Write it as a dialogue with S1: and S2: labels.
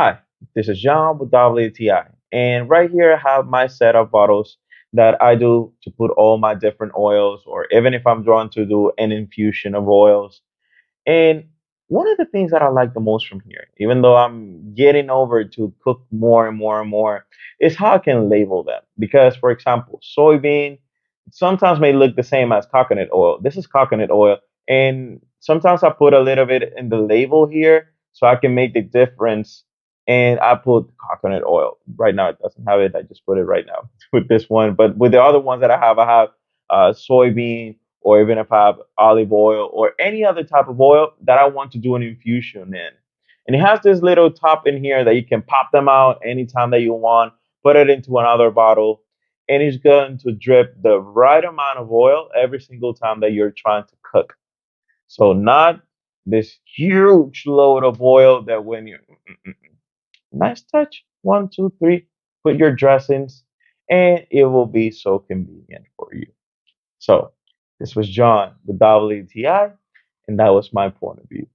S1: Hi, this is John with WTI, and right here I have my set of bottles that I do to put all my different oils, or even if I'm drawn to do an infusion of oils. And one of the things that I like the most from here, even though I'm getting over to cook more and more and more, is how I can label them. Because, for example, soybean sometimes may look the same as coconut oil. This is coconut oil, and sometimes I put a little bit in the label here so I can make the difference. And I put coconut oil. Right now, it doesn't have it. I just put it right now with this one. But with the other ones that I have soybean, or even if I have olive oil or any other type of oil that I want to do an infusion in. And it has this little top in here that you can pop them out anytime that you want, put it into another bottle, and it's going to drip the right amount of oil every single time that you're trying to cook. So not this huge load of oil that when you nice touch, one, two, three, put your dressings, and it will be so convenient for you. So this was John with WTI, and that was my point of view.